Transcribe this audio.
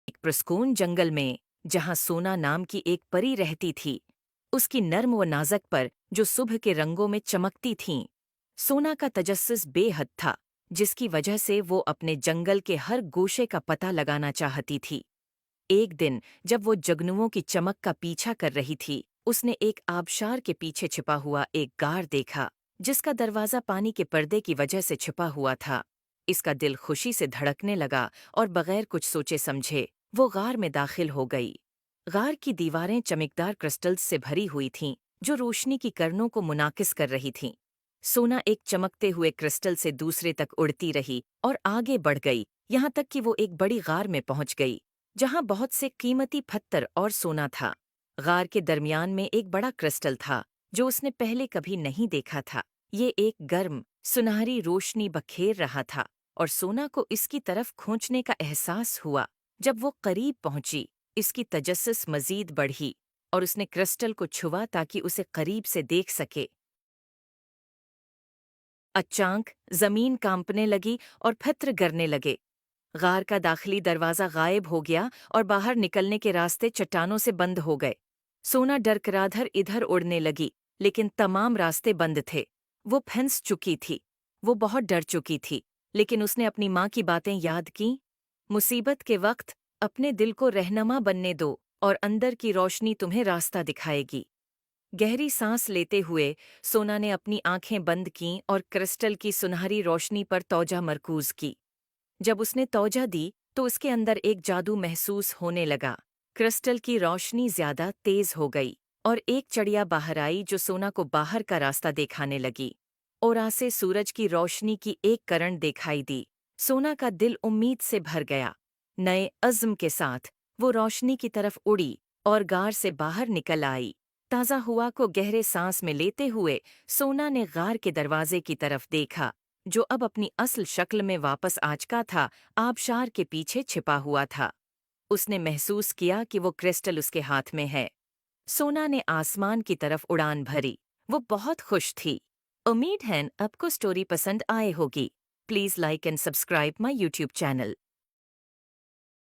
एक पुरस्कून जंगल में, जहाँ सोना नाम की एक परी रहती थी। उसकी नर्म व नाज़क पर जो सुबह के रंगों में चमकती थीं। सोना का तजस्सुस बेहद था, जिसकी वजह से वो अपने जंगल के हर गोशे का पता लगाना चाहती थी। एक दिन जब वो जगनुओं की चमक का पीछा कर रही थी, उसने एक आबशार के पीछे छिपा हुआ एक गार देखा, जिसका दरवाज़ा पानी के पर्दे की वजह से छिपा हुआ था। इसका दिल खुशी से धड़कने लगा और बगैर कुछ सोचे समझे वो गार में दाखिल हो गई। गार की दीवारें चमकदार क्रिस्टल्स से भरी हुई थीं, जो रोशनी की किरणों को मुनाकिस कर रही थीं। सोना एक चमकते हुए क्रिस्टल से दूसरे तक उड़ती रही और आगे बढ़ गई, यहाँ तक कि वो एक बड़ी गार में पहुंच गई, जहां बहुत से कीमती पत्थर और सोना था। गार के दरमियान में एक बड़ा क्रिस्टल था, जो उसने पहले कभी नहीं देखा था। ये एक गर्म, सुनहरी रोशनी बखेर रहा था और सोना को इसकी तरफ खींचने का एहसास हुआ। जब वो करीब पहुंची, इसकी तजस्सुस मजीद बढ़ी और उसने क्रिस्टल को छुआ ताकि उसे करीब से देख सके। अचानक जमीन कांपने लगी और पत्थर गिरने लगे। गार का दाखिली दरवाजा गायब हो गया और बाहर निकलने के रास्ते चट्टानों से बंद हो गए। सोना डरकर इधर उड़ने लगी, लेकिन तमाम रास्ते बंद थे। वो फंस चुकी थी। वो बहुत डर चुकी थी, लेकिन उसने अपनी माँ की बातें याद की। मुसीबत के वक्त अपने दिल को रहनुमा बनने दो और अंदर की रोशनी तुम्हें रास्ता दिखाएगी। गहरी सांस लेते हुए सोना ने अपनी आंखें बंद कीं और क्रिस्टल की सुनहरी रोशनी पर तौजा मरकूज की। जब उसने तौजा दी तो उसके अंदर एक जादू महसूस होने लगा। क्रिस्टल की रोशनी ज्यादा तेज हो गई और एक चिड़िया बाहर आई जो सोना को बाहर का रास्ता दिखाने लगी। और से सूरज की रोशनी की एक किरण दिखाई दी। सोना का दिल उम्मीद से भर गया। नए अज़्म के साथ वो रोशनी की तरफ उड़ी और गार से बाहर निकल आई। ताज़ा हुआ को गहरे सांस में लेते हुए सोना ने गार के दरवाजे की तरफ देखा, जो अब अपनी असल शक्ल में वापस आ चुका था, आबशार के पीछे छिपा हुआ था। उसने महसूस किया कि वो क्रिस्टल उसके हाथ में है। सोना ने आसमान की तरफ उड़ान भरी। वो बहुत खुश थी। उम्मीद है आपको स्टोरी पसंद आए होगी। Please like and subscribe my YouTube channel.